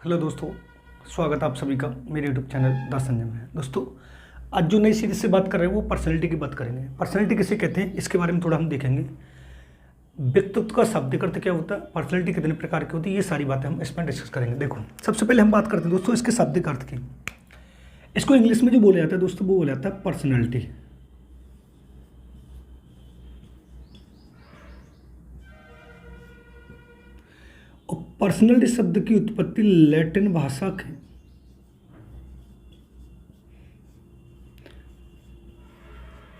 Hello दोस्तों, स्वागत है आप सभी का मेरे यूट्यूब चैनल द संजय में। दोस्तों, आज जो नई सीरीज से बात कर रहे हैं वो पर्सनैलिटी की बात करेंगे। पर्सनैलिटी किसे कहते हैं इसके बारे में थोड़ा हम देखेंगे। व्यक्तित्व का शाब्दिक अर्थ क्या होता है, पर्सनैलिटी कितने प्रकार की होती है, ये सारी बातें हम इसमें डिस्कस करेंगे। देखो, सबसे पहले हम बात करते हैं दोस्तों इसके शाब्दिक अर्थ की। इसको इंग्लिश में जो बोला जाता है दोस्तों वो बोला जाता है पर्सनैलिटी। और पर्सनैलिटी शब्द की उत्पत्ति लैटिन भाषा के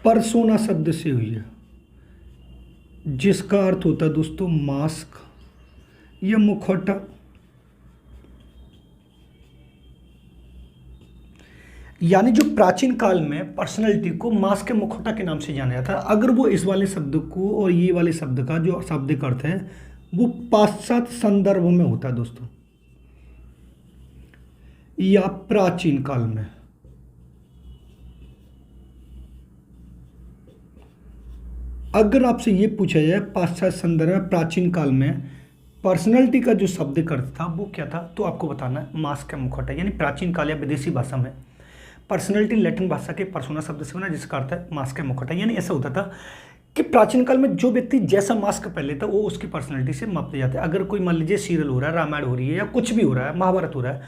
परसोना शब्द से हुई है, जिसका अर्थ होता है दोस्तों मास्क या मुखौटा। यानी जो प्राचीन काल में पर्सनैलिटी को मास्क या मुखौटा के नाम से जाना जाता है। अगर वो इस वाले शब्द को और ये वाले शब्द का जो शाब्दिक अर्थ है वो पाश्चात्य संदर्भ में होता है दोस्तों, या प्राचीन काल में। अगर आपसे ये पूछा जाए पाश्चात्य संदर्भ में प्राचीन काल में पर्सनैलिटी का जो शब्दिक अर्थ था वो क्या था, तो आपको बताना है मास्क या मुखौटा। यानी प्राचीन काल या विदेशी भाषा में पर्सनैलिटी लैटिन भाषा के पर्सोना शब्द से बना, जिसका अर्थ है मास्क या मुखौटा। यानी ऐसा होता था कि प्राचीन काल में जो व्यक्ति जैसा मास्क पहन लेता वो उसकी पर्सनैलिटी से माप दिए जाते हैं। अगर कोई मान लीजिए सीरियल हो रहा है, रामायण हो रही है या कुछ भी हो रहा है, महाभारत हो रहा है,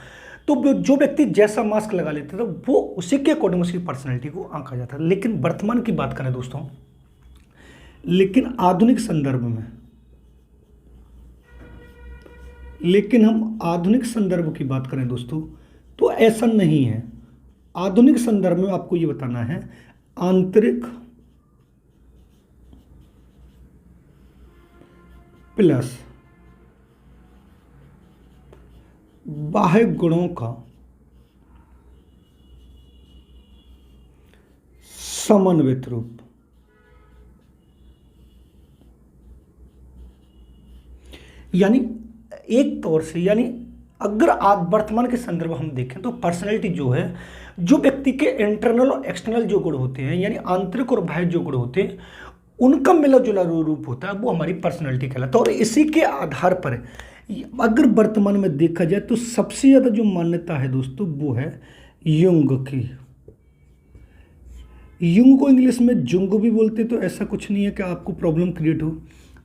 तो जो व्यक्ति जैसा मास्क लगा लेता था वो उसी के अकॉर्डिंग उसकी पर्सनैलिटी को आंका जाता है। लेकिन वर्तमान की बात करें दोस्तों, लेकिन आधुनिक संदर्भ में, लेकिन हम आधुनिक संदर्भ की बात करें दोस्तों तो ऐसा नहीं है। आधुनिक संदर्भ में आपको ये बताना है आंतरिक प्लस बाह्य गुणों का समन्वित रूप। यानी एक तौर से, यानी अगर आज वर्तमान के संदर्भ हम देखें तो पर्सनैलिटी जो है, जो व्यक्ति के इंटरनल और एक्सटर्नल जो गुण होते हैं, यानी आंतरिक और बाह्य जो गुण होते हैं, उनका मिला जुला रूप होता है, वो हमारी पर्सनैलिटी कहलाता है। और इसी के आधार पर अगर वर्तमान में देखा जाए तो सबसे ज़्यादा जो मान्यता है दोस्तों वो है युंग की। युंग को इंग्लिश में जुंग भी बोलते, तो ऐसा कुछ नहीं है कि आपको प्रॉब्लम क्रिएट हो।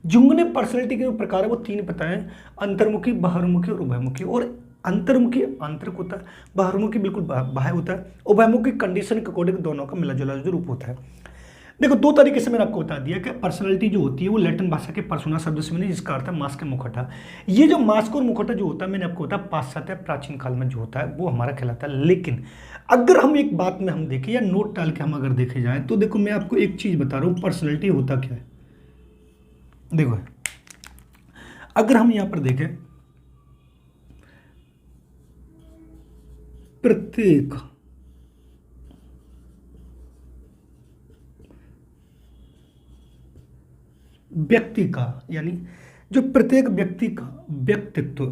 जुंग ने पर्सनैलिटी के जो प्रकार है वो तीन बताए, अंतर्मुखी, बाहरमुखी और उभयमुखी। और अंतर्मुखी आंतरिक होता है, बाहरमुखी बिल्कुल बाह्य होता है, उभयमुखी कंडीशन के अकॉर्डिंग दोनों का मिला जुला जो रूप होता है। देखो, दो तरीके से मैंने आपको बता दिया कि पर्सनैलिटी जो होती है वो लैटिन भाषा के पर्सोना शब्द से बनी, जिसका अर्थ है मास्क या मुखौटा। ये जो मास्क और मुखौटा जो होता है, मैंने आपको बताया पाश्चात्य प्राचीन काल में जो होता है वो हमारा कहलाता है। लेकिन अगर हम एक बात में हम देखें या नोट डाल के हम अगर देखे जाए तो देखो, मैं आपको एक चीज बता रहा हूँ पर्सनैलिटी होता क्या है। देखो, अगर हम यहां पर देखें प्रत्येक व्यक्ति का, यानी जो प्रत्येक व्यक्ति का व्यक्तित्व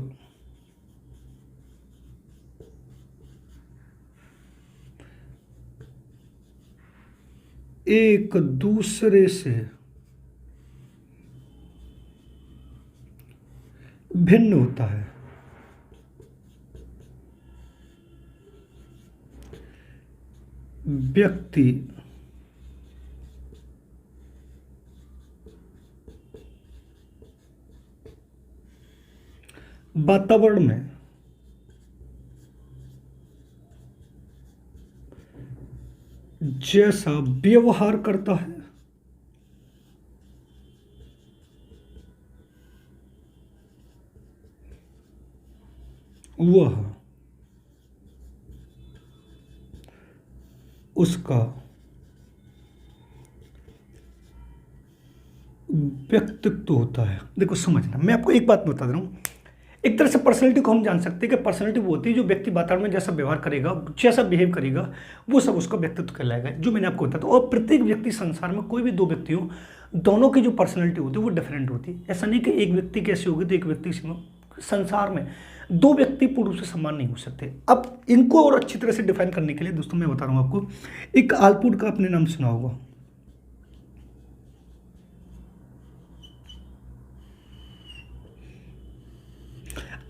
एक दूसरे से भिन्न होता है। व्यक्ति वातावरण में जैसा व्यवहार करता है वह उसका व्यक्तित्व होता है। देखो समझना, मैं आपको एक बात बता दे रहा हूं। एक तरह से पर्सनैलिटी को हम जान सकते हैं कि पर्सनैलिटी वो होती है जो व्यक्ति वातावरण में जैसा व्यवहार करेगा, जैसा बिहेव करेगा, वो सब उसका व्यक्तित्व कहलाएगा, जो मैंने आपको बताया। और प्रत्येक व्यक्ति, संसार में कोई भी दो व्यक्ति हो, दोनों की जो पर्सनैलिटी होती है वो डिफरेंट होती है। ऐसा नहीं कि एक व्यक्ति कैसे होगी तो एक व्यक्ति, संसार में दो व्यक्ति पूर्ण रूप से समान नहीं हो सकते। अब इनको और अच्छी तरह से डिफाइन करने के लिए दोस्तों मैं बता रहा हूं आपको, एक आलपुर का आपने नाम सुना होगा।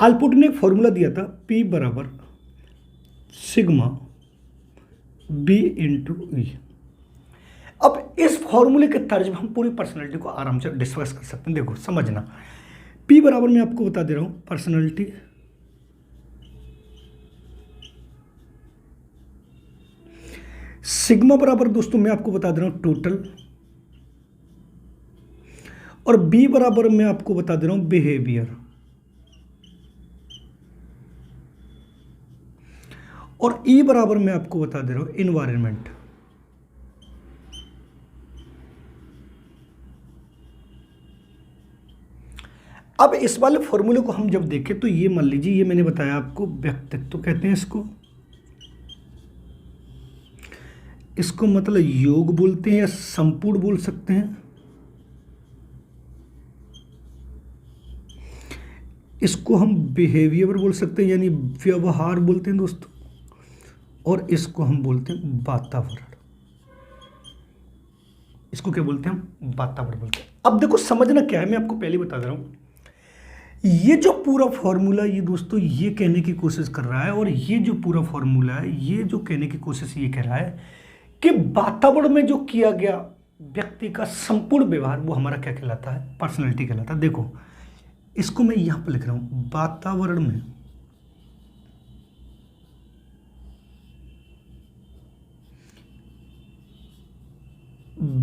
आलपोर्ट ने फॉर्मूला दिया था P बराबर सिग्मा B इंटू ई। अब इस फॉर्मूले के तर्ज में हम पूरी पर्सनैलिटी को आराम से डिस्कस कर सकते हैं। देखो समझना, P बराबर मैं आपको बता दे रहा हूं पर्सनैलिटी सिग्मा बराबर दोस्तों मैं आपको बता दे रहा हूं टोटल, और B बराबर मैं आपको बता दे रहा हूं बिहेवियर, और E बराबर मैं आपको बता दे रहा हूं इन्वायरमेंट। अब इस वाले फॉर्मूले को हम जब देखें तो ये मान लीजिए, ये मैंने बताया आपको व्यक्तित्व कहते हैं इसको मतलब योग बोलते हैं या संपूर्ण बोल सकते हैं। इसको हम बिहेवियर बोल सकते हैं यानी व्यवहार बोलते हैं दोस्तों, और इसको हम बोलते हैं वातावरण। इसको क्या बोलते हैं हम? वातावरण बोलते हैं। अब देखो समझना क्या है, मैं आपको पहले बता दे रहा हूं, ये जो पूरा फॉर्मूला ये दोस्तों ये कहने की कोशिश कर रहा है, और ये जो पूरा फॉर्मूला है ये जो कहने की कोशिश ये कह रहा है कि वातावरण में जो किया गया व्यक्ति का संपूर्ण व्यवहार वो हमारा क्या कहलाता है? पर्सनैलिटी कहलाता है। देखो इसको मैं यहां पर लिख रहा हूं, वातावरण में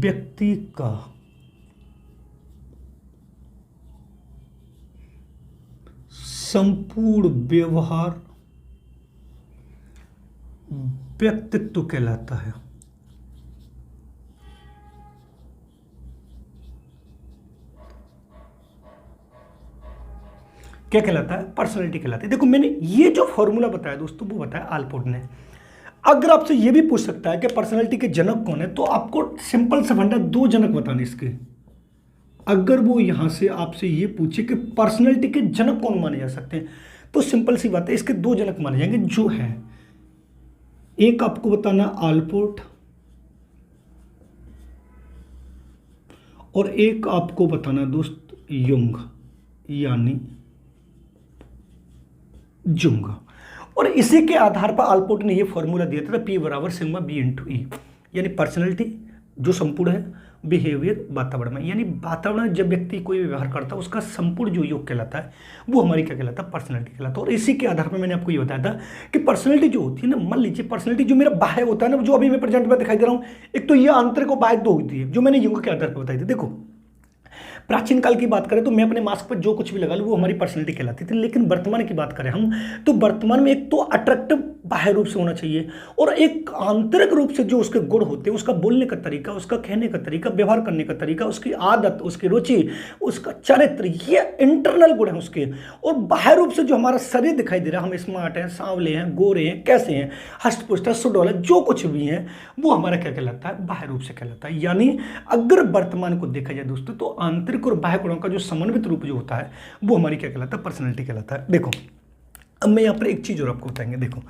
व्यक्ति का संपूर्ण व्यवहार व्यक्तित्व कहलाता है। क्या कहलाता है? पर्सनैलिटी कहलाती है। देखो मैंने ये जो फॉर्मूला बताया दोस्तों वो बताया आलपोर्ट ने। अगर आपसे ये भी पूछ सकता है कि पर्सनैलिटी के जनक कौन है, तो आपको सिंपल सा फंडा 2 जनक बताने इसके। अगर वो यहां से आपसे ये पूछे कि पर्सनैलिटी के जनक कौन माने जा सकते हैं, तो सिंपल सी बात है इसके 2 जनक माने जाएंगे, जो है एक आपको बताना आलपोर्ट और एक आपको बताना दोस्त युंग यानी जुंग। और इसी के आधार पर आलपोर्ट ने यह फॉर्मूला दिया था P बराबर सिग्मा B इंटू ई, यानी पर्सनैलिटी जो संपूर्ण है, बिहेवियर वातावरण में, यानी वातावरण जब व्यक्ति कोई व्यवहार करता है उसका संपूर्ण जो योग कहलाता है वो हमारी क्या कहलाता है? पर्सनैलिटी कहलाता है। और इसी के आधार पर मैंने आपको ये बताया था कि पर्सनैलिटी जो होती है ना, मान लीजिए पर्सनैलिटी जो मेरा बाह्य होता है ना, जो अभी मैं प्रेजेंट में दिखाई दे रहा हूँ, एक तो ये आंतरिक और बाह्य 2 होती है जो मैंने युग के आधार पर बताई थी। देखो प्राचीन काल की बात करें तो मैं अपने मास्क पर जो कुछ भी लगा लूं वो हमारी पर्सनैलिटी कहलाती थी, लेकिन वर्तमान की बात करें हम तो वर्तमान में एक तो अट्रैक्टिव बाह्य रूप से होना चाहिए, और एक आंतरिक रूप से जो उसके गुण होते हैं, उसका बोलने का तरीका, उसका कहने का तरीका, व्यवहार करने का तरीका, उसकी आदत, उसकी रुचि, उसका चरित्र, ये इंटरनल गुण है उसके। और बाह्य रूप से जो हमारा शरीर दिखाई दे रहा है, हम स्मार्ट हैं, सांवले हैं, गोरे हैं, कैसे हैं, हष्टपुष्ट, सुडौल, जो कुछ भी है वो हमारा क्या कहलाता है? बाह्य रूप से कहलाता है। यानी अगर वर्तमान को देखा जाए दोस्तों तो आंतरिक और बाह्य गुणों का जो समन्वित रूप जो होता है वो हमारी क्या कहलाता है? पर्सनैलिटी कहलाता है। देखो अब मैं यहां पर एक चीज और आपको बताएंगे। देखो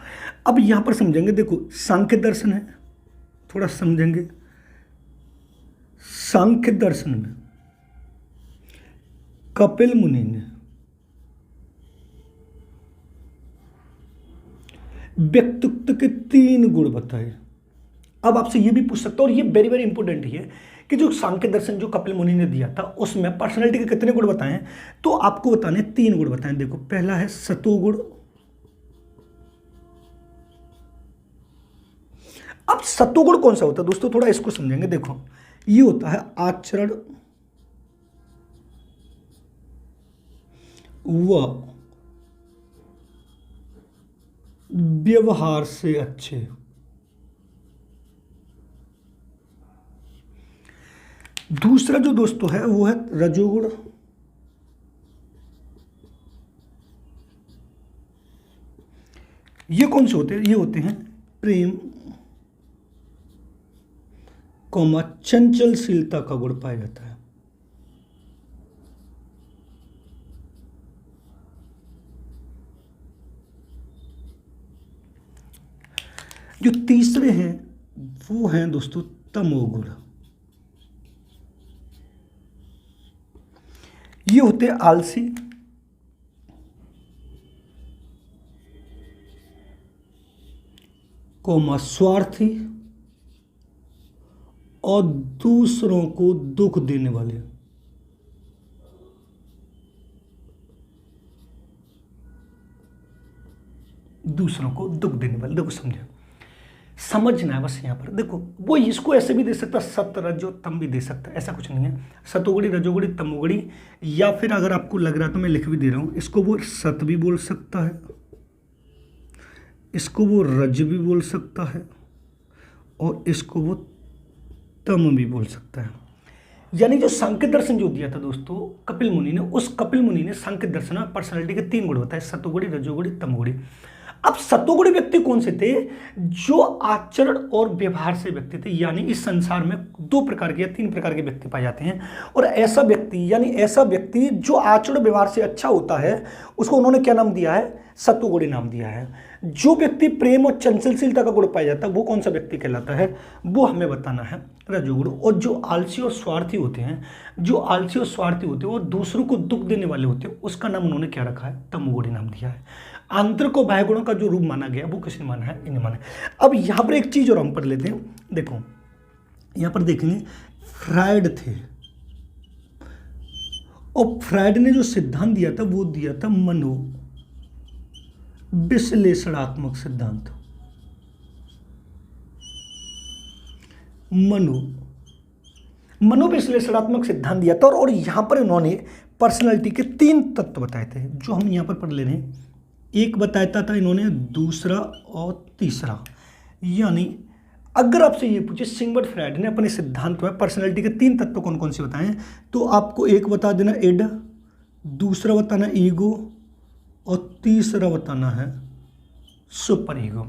अब यहां पर समझेंगे, देखो सांख्य दर्शन है, थोड़ा समझेंगे। सांख्य दर्शन में कपिल मुनि ने व्यक्तित्व के 3 गुण बताए। अब आपसे ये भी पूछ सकता हूं, और ये वेरी वेरी इंपॉर्टेंट है कि जो सांख्य दर्शन जो कपिल मुनि ने दिया था उसमें पर्सनैलिटी के कितने गुण बताए हैं, तो आपको बताने 3 गुण बताएं। देखो पहला है सतोगुण। अब सतोगुण कौन सा होता है दोस्तों, थोड़ा इसको समझेंगे। देखो ये होता है आचरण व व्यवहार से अच्छे। दूसरा जो दोस्तों है वो है रजोगुण। ये कौन से होते हैं? ये होते हैं प्रेम कौमा चंचलशीलता का गुण पाया जाता है। जो तीसरे हैं वो हैं दोस्तों तमोगुण। ये होते हैं आलसी, कोमा स्वार्थी और दूसरों को दुख देने वाले। दूसरों को दुख देने वाले, देखो समझे, समझना है बस। यहां पर देखो, वो इसको ऐसे भी दे सकता, सत रजो तम भी दे सकता, ऐसा कुछ नहीं है। सतोगुड़ी रजोगुड़ी तमोगुड़ी, या फिर अगर आपको लग रहा तो मैं लिख भी दे रहा हूं, इसको वो सत भी बोल सकता है, इसको वो रज भी बोल सकता है, और इसको वो तम भी बोल सकता है। यानी जो सांख्य दर्शन जो दिया था दोस्तों कपिल मुनि ने, उस कपिल मुनि ने सांख्य दर्शन में पर्सनालिटी के 3 गुण बताए, सतोगुणी रजोगुणी तमोगुणी। अब सतोगुणी व्यक्ति कौन से थे? जो आचरण और व्यवहार से व्यक्ति थे। यानी इस संसार में 2 प्रकार के या 3 प्रकार के व्यक्ति पाए जाते हैं, और ऐसा व्यक्ति यानी ऐसा व्यक्ति जो आचरण व्यवहार से अच्छा होता है, उसको उन्होंने क्या नाम दिया है? सतोगुणी नाम दिया है। जो व्यक्ति प्रेम और चंचलशीलता का गुण पाया जाता है, वो कौन सा व्यक्ति कहलाता है? वो हमें बताना है, रजोगुण। और जो आलसी और स्वार्थी होते हैं, जो आलसी और स्वार्थी होते हैं और दूसरों को दुख देने वाले होते हैं, उसका नाम उन्होंने क्या रखा है? तमोगुणी नाम दिया है। आंतरिक और बाह्य गुणों का जो रूप माना गया वो किसने माना है? इन्हें माना है। अब यहां पर एक चीज और हम पढ़ लेते हैं, देखो यहां पर देखेंगे, फ्रायड थे, और फ्रायड ने जो सिद्धांत दिया था वो दिया था मनो विश्लेषणात्मक सिद्धांत। मनोविश्लेषणात्मक सिद्धांत दिया था, और यहां पर इन्होंने पर्सनालिटी के 3 तत्व बताए थे, जो हम यहां पर पढ़ ले रहे हैं। एक बताया था इन्होंने, दूसरा और तीसरा। यानी अगर आपसे ये पूछे सिगमंड फ्रायड ने अपने सिद्धांत में पर्सनालिटी के 3 तत्व कौन कौन से बताए, तो आपको एक बता देना इड, दूसरा बताना ईगो, और तीसरा बताना है सुपर ईगो।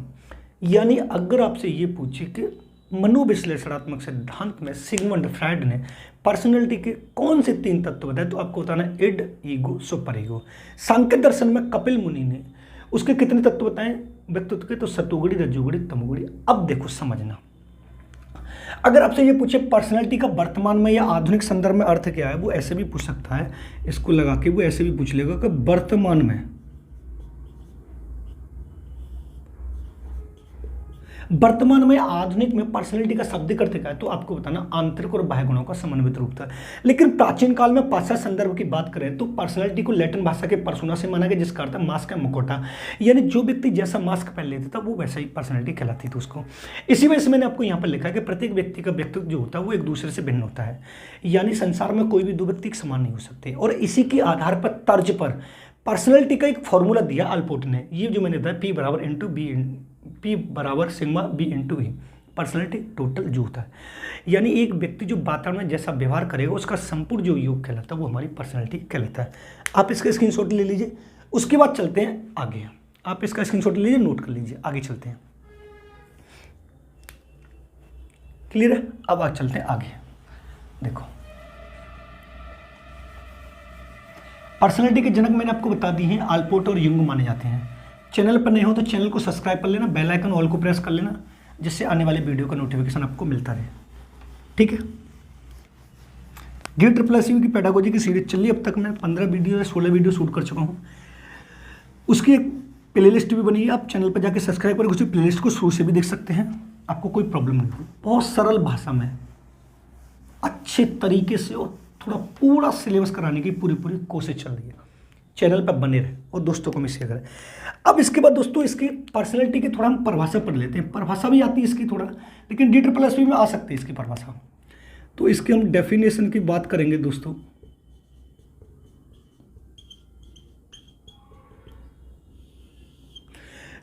यानी अगर आपसे ये पूछे कि मनोविश्लेषणात्मक सिद्धांत में सिगमंड फ्रायड ने पर्सनैलिटी के कौन से 3 तत्व बताए, तो आपको बताना है इड, ईगो, सुपर ईगो। सांख्य दर्शन में कपिल मुनि ने उसके कितने तत्व बताए व्यक्तित्व के? तो सतोगुणी रजोगुणी तमोगुणी। अब देखो समझना, अगर आपसे ये पूछे पर्सनैलिटी का वर्तमान में या आधुनिक संदर्भ में अर्थ क्या है, वो ऐसे भी पूछ सकता है, इसको लगा के वो ऐसे भी पूछ लेगा कि वर्तमान में आधुनिक में पर्सनैलिटी का शाब्दिक अर्थ क्या है, तो आपको बताना आंतरिक और बाह्य गुणों का समन्वित रूप था। लेकिन प्राचीन काल में पाश्चात्य संदर्भ की बात करें तो पर्सनैलिटी को लैटिन भाषा के पर्सोना से माना गया, जिसका अर्थ है मास्क या मुखौटा। यानी जो व्यक्ति जैसा मास्क पहन लेता था वो वैसा ही पर्सनैलिटी कहलाती थी उसको। इसी वजह से मैंने आपको यहाँ पर लिखा है कि प्रत्येक व्यक्ति का व्यक्तित्व जो होता है वो एक दूसरे से भिन्न होता है। यानी संसार में कोई भी 2 व्यक्ति समान नहीं हो सकते, और इसी के आधार पर तर्ज पर पर्सनैलिटी का एक फॉर्मूला दिया अल्पोर्ट ने। ये जो मैंने बताया P बराबर sigma B into E, personality total जो होता है। यानी एक व्यक्ति जो वातावरण में जैसा व्यवहार करेगा उसका संपूर्ण जो योग कहलाता है वो हमारी पर्सनैलिटी कहलाता है। आप इसका स्क्रीनशॉट ले लीजिए, उसके बाद चलते हैं आगे। आप इसका स्क्रीनशॉट ले लीजिए, नोट कर लीजिए, आगे चलते हैं। क्लियर है? अब आज चलते हैं आगे। देखो पर्सनैलिटी के जनक मैंने आपको बता दी हैं, अल्पोर्ट और युंग माने जाते हैं। चैनल पर नहीं हो तो चैनल को सब्सक्राइब कर लेना, बेल आइकन ऑल को प्रेस कर लेना, जिससे आने वाले वीडियो का नोटिफिकेशन आपको मिलता रहे। ठीक है? GEE की पेडागोजी की सीरीज चल रही है। अब तक मैं 15 वीडियो या 16 वीडियो शूट कर चुका हूँ। उसकी एक प्लेलिस्ट भी बनी है, आप चैनल पर जाकर सब्सक्राइब करके उसी प्लेलिस्ट को शुरू से भी देख सकते हैं, आपको कोई प्रॉब्लम नहीं होगी। बहुत सरल भाषा में अच्छे तरीके से और थोड़ा पूरा सिलेबस कराने की पूरी कोशिश चल रही है। चैनल पर बने रहे और दोस्तों को भी शेयर करें। अब इसके बाद दोस्तों इसकी पर्सनैलिटी की थोड़ा हम परिभाषा पढ़ लेते हैं। परिभाषा भी आती है इसकी थोड़ा, लेकिन DSSB में आ सकती है इसकी परिभाषा। तो इसकी हम डेफिनेशन की बात करेंगे दोस्तों।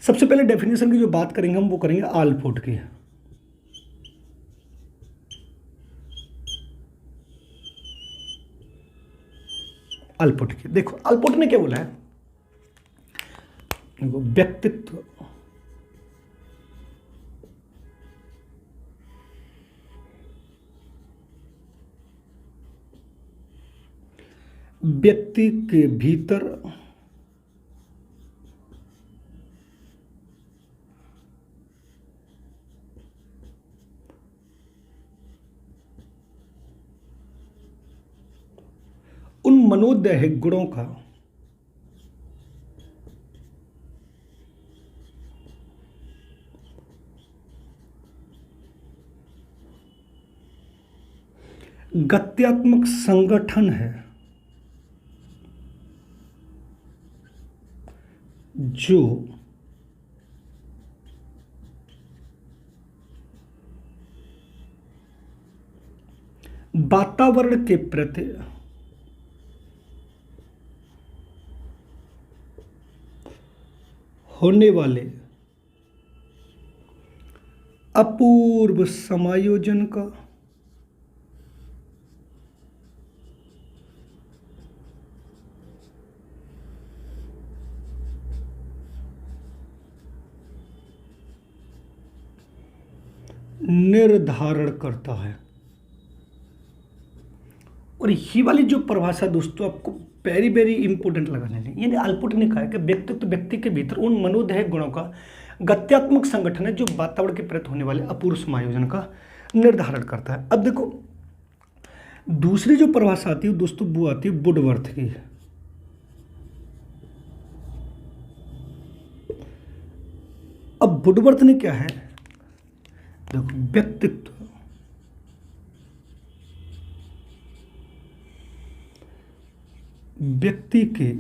सबसे पहले डेफिनेशन की जो बात करेंगे हम वो करेंगे अल्पोर्ट की। अल्पोर्ट की देखो, अल्पोर्ट ने क्या बोला है, व्यक्तित्व व्यक्ति के भीतर उन मनोदैहिक गुणों का गत्यात्मक संगठन है जो वातावरण के प्रति होने वाले अपूर्व समायोजन का निर्धारण करता है। और ये वाली जो परिभाषा दोस्तों आपको वेरी वेरी इंपॉर्टेंट लगाने लगी। यानी अल्पोर्ट ने कहा है कि व्यक्तित्व व्यक्ति के भीतर उन मनोदेह गुणों का गत्यात्मक संगठन है जो वातावरण के प्रति होने वाले अपूर्व समायोजन का निर्धारण करता है। अब देखो दूसरी जो परिभाषा आती है दोस्तों वो आती है वुडवर्थ की। अब वुडवर्थ ने क्या है, देखो व्यक्तित्व व्यक्ति के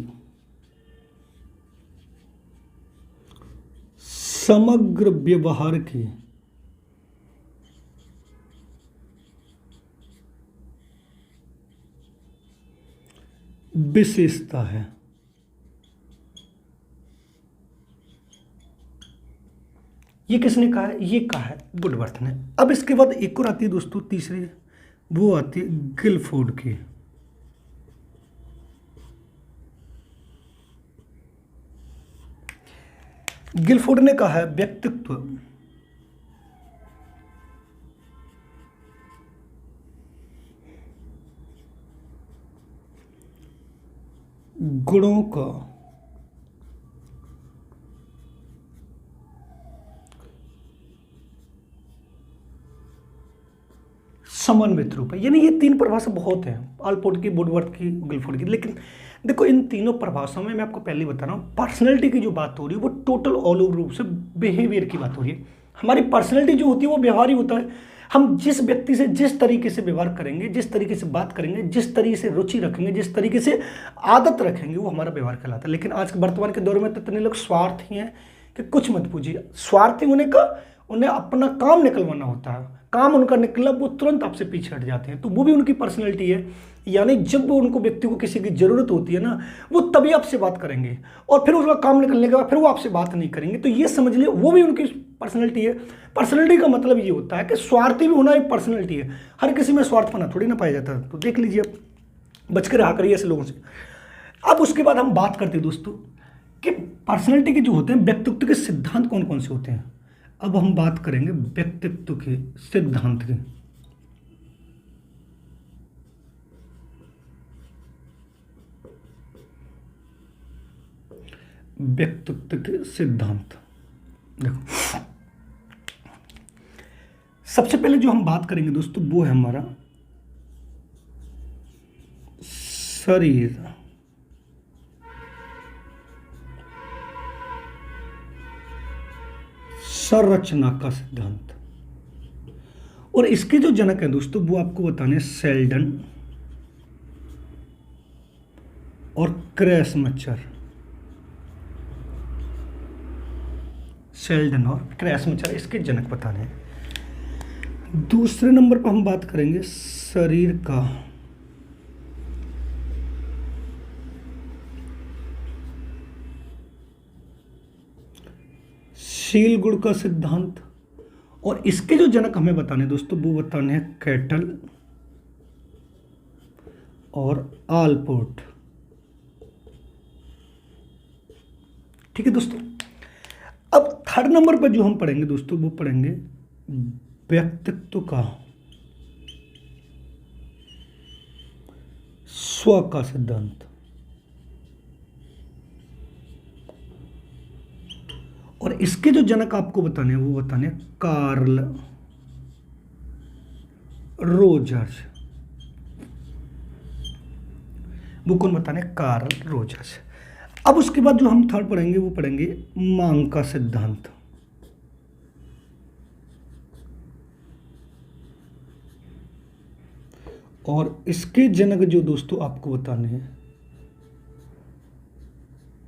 समग्र व्यवहार की विशेषता है। ये किसने कहा है? ये कहा है वुडवर्थ ने। अब इसके बाद एक और आती है दोस्तों तीसरी, वो आती है गिलफोर्ड की। गिलफोर्ड ने कहा है व्यक्तित्व गुणों का समन्वित रूप है। यानी ये तीन परिभाषा बहुत हैं, अल्पोर्ट की, वुडवर्थ की, गिलफोर्ड की। लेकिन देखो इन तीनों परिभाषाओं में मैं आपको पहले ही बता रहा हूँ, पर्सनैलिटी की जो बात हो रही है वो टोटल ऑल ओवर रूप से बिहेवियर की बात हो रही है। हमारी पर्सनैलिटी जो होती है वो व्यवहार ही होता है। हम जिस व्यक्ति से जिस तरीके से व्यवहार करेंगे, जिस तरीके से बात करेंगे, जिस तरीके से रुचि रखेंगे, जिस तरीके से आदत रखेंगे, वो हमारा व्यवहार कहलाता है। लेकिन आज के वर्तमान के दौर में तो इतने लोग स्वार्थी हैं कि कुछ मत पूछिए। स्वार्थी होने का उन्हें अपना काम निकलवाना होता है, काम उनका निकला वो तुरंत आपसे पीछे हट जाते हैं, तो वो भी उनकी पर्सनैलिटी है। यानी जब वो उनको व्यक्ति को किसी की जरूरत होती है ना, वो तभी आपसे बात करेंगे और फिर उसका काम निकलने के बाद फिर वो आपसे बात नहीं करेंगे। तो ये समझ लिया वो भी उनकी पर्सनैलिटी है। पर्सनैलिटी का मतलब ये होता है कि स्वार्थी भी होना एक पर्सनैलिटी है। हर किसी में स्वार्थपना थोड़ी ना पाया जाता है, तो देख लीजिए बच के रहा करिए ऐसे लोगों से। अब उसके बाद हम बात करते हैं दोस्तों कि पर्सनैलिटी के जो होते हैं व्यक्तित्व के सिद्धांत कौन कौन से होते हैं। अब हम बात करेंगे व्यक्तित्व के सिद्धांत की। व्यक्तित्व के सिद्धांत देखो, सबसे पहले जो हम बात करेंगे दोस्तों वो है हमारा शरीर संरचना का सिद्धांत। और इसके जो जनक है दोस्तों वो आपको बताने सेल्डन और क्रेसमचर। सेल्डन और क्रेसमचर इसके जनक बताने हैं। दूसरे नंबर पर हम बात करेंगे शरीर का शील गुण का सिद्धांत। और इसके जो जनक हमें बताने दोस्तों वो बताने हैं कैटल और आलपोर्ट। ठीक है दोस्तों। अब थर्ड नंबर पर जो हम पढ़ेंगे दोस्तों वो पढ़ेंगे व्यक्तित्व का स्व का सिद्धांत। और इसके जो जनक आपको बताने हैं वो बताने कार्ल रोजर्स। वो कौन बताने? Carl Rogers. अब उसके बाद जो हम थर्ड पढ़ेंगे वो पढ़ेंगे मांग का सिद्धांत। और इसके जनक जो दोस्तों आपको बताने हैं,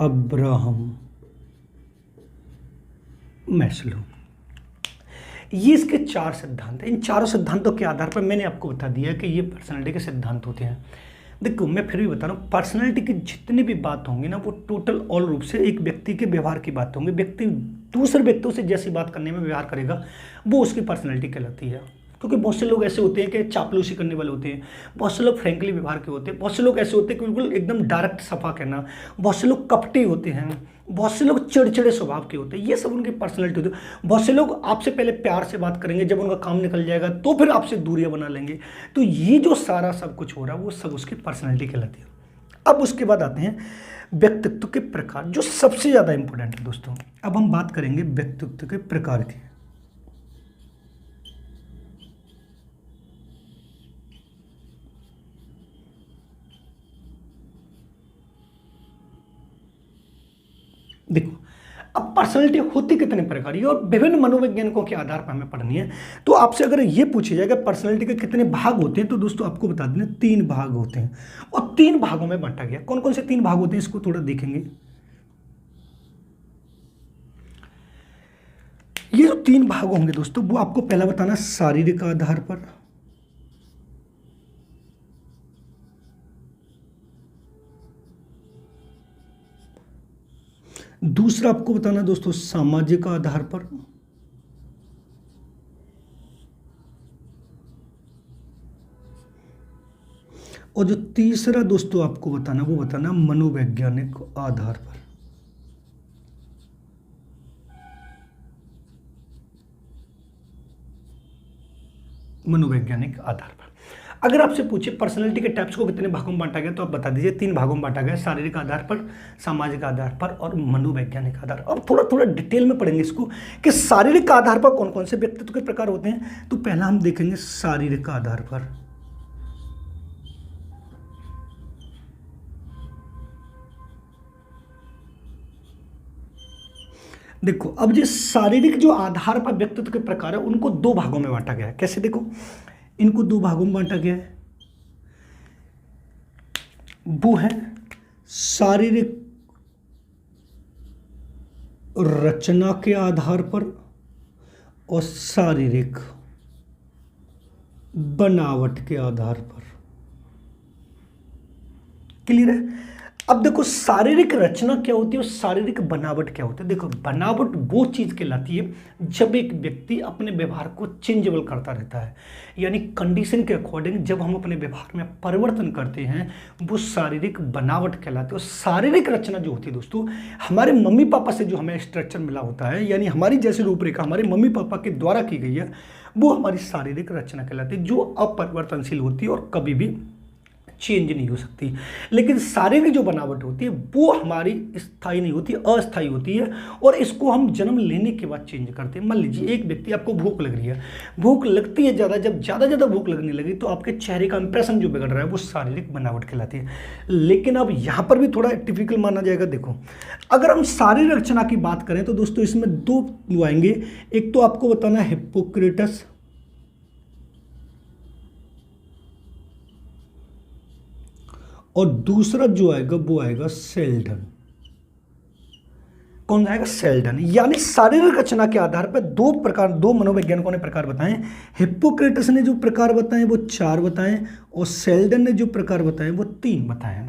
अब्राहम मैस्लो। ये इसके 4 सिद्धांत हैं। इन चारों सिद्धांतों के आधार पर मैंने आपको बता दिया कि ये पर्सनैलिटी के सिद्धांत होते हैं। देखो मैं फिर भी बता रहा हूँ, पर्सनैलिटी की जितनी भी बात होंगी ना, वो टोटल ऑल रूप से एक व्यक्ति के व्यवहार की बात होंगी। व्यक्ति दूसरे व्यक्तियों से जैसी बात करने में व्यवहार करेगा, वो उसकी पर्सनैलिटी कहलाती है। क्योंकि बहुत से लोग ऐसे होते हैं कि चापलूसी करने वाले होते हैं, बहुत से लोग फ्रेंकली व्यवहार के होते हैं, बहुत से लोग ऐसे होते हैं कि बिल्कुल एकदम डायरेक्ट सफा कहना, बहुत से लोग कपटी होते हैं, बहुत से लोग चिड़चिड़े स्वभाव के होते हैं। ये सब उनकी पर्सनैलिटी होती है। बहुत से लोग आपसे पहले प्यार से बात करेंगे, जब उनका काम निकल जाएगा तो फिर आपसे दूरियां बना लेंगे। तो ये जो सारा सब कुछ हो रहा है वो सब उसकी पर्सनैलिटी कहलाती है। अब उसके बाद आते हैं व्यक्तित्व के प्रकार, जो सबसे ज़्यादा इंपॉर्टेंट है दोस्तों। अब हम बात करेंगे व्यक्तित्व के प्रकार की। देखो अब पर्सनैलिटी होती कितने प्रकार की और विभिन्न मनोवैज्ञानिकों के आधार पर हमें पढ़नी है। तो आपसे अगर ये पूछा जाएगा पर्सनैलिटी के कितने भाग होते हैं, तो दोस्तों आपको बता देना 3 भाग होते हैं और 3 भागों में बांटा गया। कौन कौन से 3 भाग होते हैं इसको थोड़ा देखेंगे। ये जो 3 भाग होंगे दोस्तों, वो आपको पहला बताना शारीरिक आधार पर, दूसरा आपको बताना दोस्तों सामाजिक आधार पर, और जो तीसरा दोस्तों आपको बताना वो बताना मनोवैज्ञानिक आधार पर। मनोवैज्ञानिक आधार पर अगर आपसे पूछे पर्सनैलिटी के टाइप्स को कितने भागों में बांटा गया, तो आप बता दीजिए 3 भागों में बांटा गया, शारीरिक आधार पर, सामाजिक आधार पर और मनोवैज्ञानिक आधार। अब थोड़ा थोड़ा डिटेल में पढ़ेंगे इसको कि शारीरिक आधार पर कौन कौन से व्यक्तित्व के प्रकार होते हैं। तो पहला हम देखेंगे शारीरिक आधार पर। देखो अब जो शारीरिक जो आधार पर व्यक्तित्व के प्रकार है उनको 2 भागों में बांटा गया है। कैसे? देखो इनको 2 भागों में बांटा गया है। वो है शारीरिक रचना के आधार पर और शारीरिक बनावट के आधार पर। क्लियर है? अब देखो शारीरिक रचना क्या होती है और शारीरिक बनावट क्या होती है। देखो बनावट वो चीज कहलाती है जब एक व्यक्ति अपने व्यवहार को चेंजेबल करता रहता है, यानी कंडीशन के अकॉर्डिंग जब हम अपने व्यवहार में परिवर्तन करते हैं वो शारीरिक बनावट कहलाती है। और शारीरिक रचना जो होती है दोस्तों, हमारे मम्मी पापा से जो हमें स्ट्रक्चर मिला होता है, यानी हमारी जैसी रूपरेखा हमारे मम्मी पापा के द्वारा की गई है, वो हमारी शारीरिक रचना कहलाती है, जो अपरिवर्तनशील होती है और कभी भी चेंज नहीं हो सकती। लेकिन शारीरिक जो बनावट होती है वो हमारी स्थायी नहीं होती, अस्थायी होती है, और इसको हम जन्म लेने के बाद चेंज करते हैं। मान लीजिए एक व्यक्ति, आपको भूख लग रही है, भूख लगती है ज़्यादा, जब ज़्यादा भूख लगने लगी तो आपके चेहरे का इंप्रेशन जो बिगड़ रहा है वो शारीरिक बनावट कहलाती है। लेकिन अब यहाँ पर भी थोड़ा टिपिकल माना जाएगा। देखो अगर हम शारीरिक रचना की बात करें तो दोस्तों इसमें 2 आएंगे। एक तो आपको बताना है हिप्पोक्रेटस, और दूसरा जो आएगा वो आएगा सेल्डन। कौन आएगा? सेल्डन। यानी शारीरिक रचना के आधार पर 2 मनोवैज्ञानिकों ने प्रकार बताए। हिप्पोक्रेटस ने जो प्रकार बताए वो 4 बताए और सेल्डन ने जो प्रकार बताए वो 3 बताए।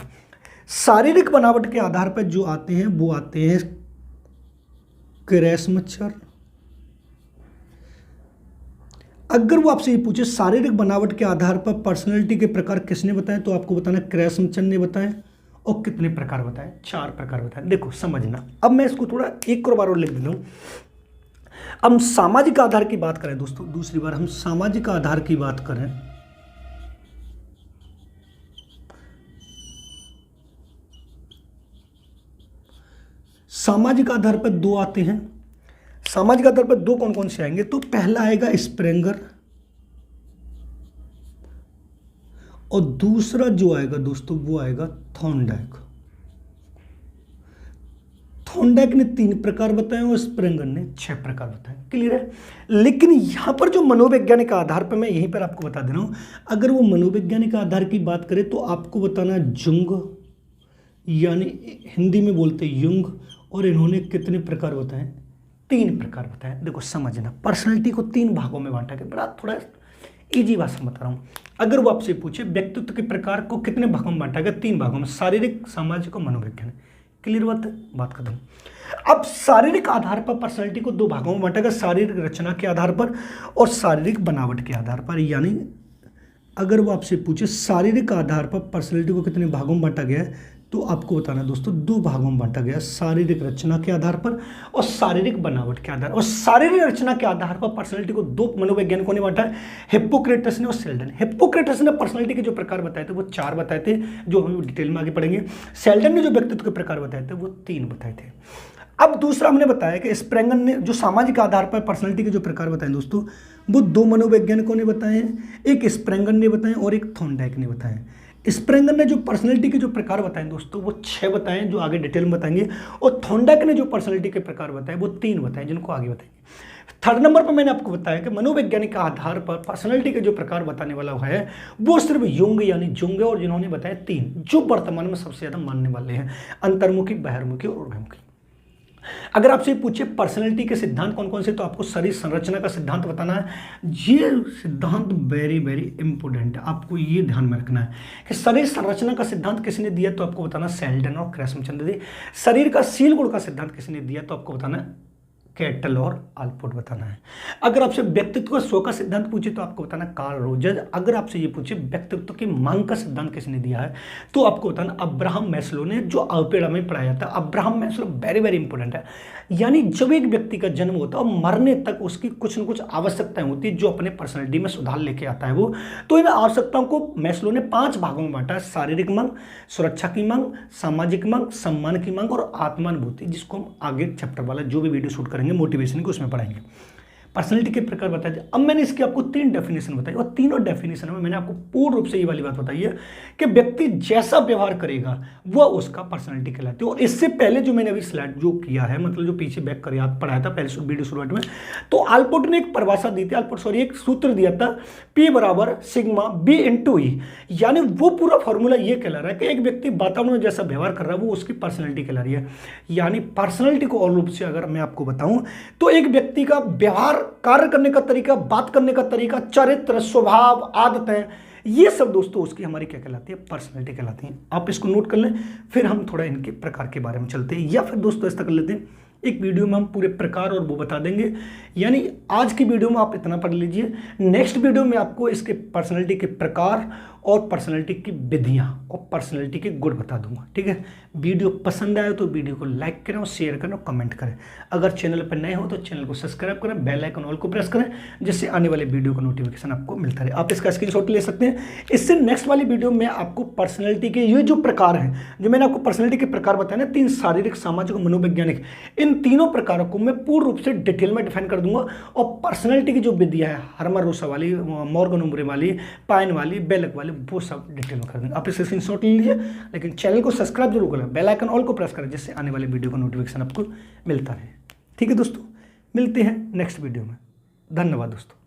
शारीरिक बनावट के आधार पर जो आते हैं वो आते हैं क्रैसमचर। अगर वो आपसे ये पूछे शारीरिक बनावट के आधार पर पर्सनैलिटी के प्रकार किसने बताए, तो आपको बताना क्रैसमचर ने बताए। और कितने प्रकार बताए? 4 प्रकार बताए। देखो समझना, अब मैं इसको थोड़ा एक और बार और लिख देता हूं। अब सामाजिक आधार की बात करें दोस्तों, दूसरी बार हम सामाजिक आधार की बात करें, सामाजिक आधार पर 2 आते हैं। सामाजिक आधार पर 2 कौन कौन से आएंगे? तो पहला आएगा स्प्रेंगर और दूसरा जो आएगा दोस्तों वो आएगा थॉर्नडाइक। थॉर्नडाइक ने 3 प्रकार बताए और स्प्रेंगर ने 6 प्रकार बताए। क्लियर है। लेकिन यहाँ पर जो मनोवैज्ञानिक आधार पर, मैं यहीं पर आपको बता दे रहा हूँ, अगर वो मनोवैज्ञानिक आधार की बात करें तो आपको बताना जुंग, यानी हिंदी में बोलते युंग, और इन्होंने कितने प्रकार बताए? 3 प्रकार बताए। देखो समझना, पर्सनैलिटी को 3 भागों में बांटा गया। बड़ा थोड़ा इजी भाषा में बता रहा हूँ। अगर वो आपसे पूछे व्यक्तित्व के प्रकार को कितने भागों में बांटा गया? 3 भागों में, शारीरिक, सामाजिक और मनोवैज्ञानिक। क्लियर बात खत्म। अब शारीरिक आधार पर पर्सनैलिटी को 2 भागों में बांटा गया, शारीरिक रचना के आधार पर और शारीरिक बनावट के आधार पर। यानी अगर वो आपसे पूछे शारीरिक आधार पर पर्सनैलिटी को कितने भागों में बांटा गया है, तो आपको बताना दोस्तों 2 भागों में बांटा गया, शारीरिक रचना के आधार पर और शारीरिक बनावट के आधार। और शारीरिक रचना के आधार पर पर्सनैलिटी को 2 मनोवैज्ञानिकों ने बांटा है, हिप्पोक्रेटस ने और सेल्डन। हिप्पोक्रेटस ने पर्सनैलिटी के जो प्रकार बताए थे वो 4 बताए थे, जो हम डिटेल में आगे पढ़ेंगे। सेल्डन ने जो व्यक्तित्व के प्रकार बताए थे वो 3 बताए थे। अब दूसरा हमने बताया कि स्प्रेंगर ने जो सामाजिक आधार पर पर्सनैलिटी के जो प्रकार बताए दोस्तों, वो 2 मनोवैज्ञानिकों ने बताए हैं, एक स्प्रेंगर ने बताए और एक थॉर्नडाइक ने बताए। स्प्रेंगर ने जो पर्सनैलिटी के जो प्रकार बताए दोस्तों वो 6 बताए, जो आगे डिटेल में बताएंगे, और थॉर्नडाइक ने जो पर्सनैलिटी के प्रकार बताए वो 3 बताए, जिनको आगे बताएंगे। 3rd नंबर पर मैंने आपको बताया कि मनोवैज्ञानिक आधार पर पर्सनैलिटी के जो प्रकार बताने वाला है वो सिर्फ युंग यानी जुंग, और जिन्होंने बताया 3, जो वर्तमान में सबसे ज्यादा मानने वाले हैं, अंतर्मुखी, बहिर्मुखी और उर्ध्वमुखी। अगर आपसे पूछे पर्सनैलिटी के सिद्धांत कौन कौन से, तो आपको शरीर संरचना का सिद्धांत बताना है। ये सिद्धांत वेरी वेरी इंपॉर्टेंट है, आपको ये ध्यान में रखना है कि शरीर संरचना का सिद्धांत किसने दिया, तो आपको बताना सेल्डन और कृष्णचंद्र ने। शरीर का सील गुण का सिद्धांत किसने दिया, तो आपको बताना कैटल और आल्पोर्ट बताना है। अगर आपसे व्यक्तित्व का स्व का सिद्धांत पूछे तो आपको बताना कार्ल रोजर। अगर आपसे ये पूछे व्यक्तित्व की मांग का सिद्धांत किसने दिया है, तो आपको बताना अब्राहम मैस्लो ने, जो अल्पेड़ा में पढ़ाया था। Abraham Maslow very very important है। यानी जब एक व्यक्ति का जन्म होता है और मरने तक उसकी कुछ न कुछ आवश्यकताएं होती है, जो अपने पर्सनैलिटी में सुधार लेके आता है वो, तो इन आवश्यकताओं को मैस्लो ने 5 भागों में बांटा है, शारीरिक मांग, सुरक्षा की मांग, सामाजिक मांग, सम्मान की मांग और आत्मानुभूति, जिसको हम आगे चैप्टर वाला जो भी वीडियो शूट करेंगे मोटिवेशन के उसमें पढ़ाएंगे। पर्सनैलिटी के प्रकार बताए थे। अब मैंने इसकी आपको 3 डेफिनेशन बताई, और तीनों डेफिनेशन में मैंने आपको पूर्ण रूप से ये वाली बात बताई है कि व्यक्ति जैसा व्यवहार करेगा वह उसका पर्सनैलिटी कहलाती है। और इससे पहले जो मैंने अभी स्लाइड जो किया है, मतलब जो पीछे बैक कर याद पढ़ाया था पहले वीडियो शुरुआत में, तो आल्पोर्ट ने एक परिभाषा दी थी, एक सूत्र दिया था, P बराबर सिग्मा B इंटू ई। यानी वो पूरा फॉर्मूला ये कहला रहा है कि एक व्यक्ति वातावरण में जैसा व्यवहार कर रहा है वो उसकी पर्सनैलिटी कहला रही है। यानी पर्सनैलिटी को और रूप से अगर मैं आपको बताऊं तो एक व्यक्ति का व्यवहार, कार्य करने का तरीका, बात करने का तरीका, चरित्र, स्वभाव, आदतें, ये सब दोस्तों उसकी हमारी क्या कहलाती है, पर्सनैलिटी कहलाती है। आप इसको नोट कर लें, फिर हम थोड़ा इनके प्रकार के बारे में चलते हैं, या फिर दोस्तों ऐसा कर लेते हैं एक वीडियो में हम पूरे प्रकार और वो बता देंगे। यानी आज की वीडियो में आप इतना पढ़ लीजिए, नेक्स्ट वीडियो में आपको इसके पर्सनैलिटी के प्रकार और पर्सनैलिटी की विधियां और पर्सनैलिटी के गुण बता दूंगा। ठीक है, वीडियो पसंद आए तो वीडियो को लाइक करें और शेयर करें और कमेंट करें। अगर चैनल पर नए हो तो चैनल को सब्सक्राइब करें, बेल आइकन ऑल को प्रेस करें, जिससे आने वाले वीडियो का नोटिफिकेशन आपको मिलता रहे। आप इसका स्क्रीनशॉट ले सकते हैं। इससे नेक्स्ट वाली वीडियो में आपको पर्सनैलिटी के ये जो प्रकार हैं, जो मैंने आपको पर्सनैलिटी के प्रकार बताए ना, 3 शारीरिक, सामाजिक और मनोवैज्ञानिक, इन तीनों प्रकारों को मैं पूर्ण रूप से डिटेल में डिफाइन कर दूंगा। और पर्सनैलिटी की जो विधियां है, हर्मन रोसा वाली, मॉर्गन उम्रे वाली, पाइन वाली, बेलक वाली, वो सब डिटेल में कर देंगे। आप इसका स्क्रीनशॉट ले लीजिए, लेकिन चैनल को सब्सक्राइब जरूर करें, बेल आइकन ऑल को प्रेस करें, जिससे आने वाले वीडियो का नोटिफिकेशन आपको मिलता रहे। ठीक है दोस्तों, मिलते हैं नेक्स्ट वीडियो में। धन्यवाद दोस्तों।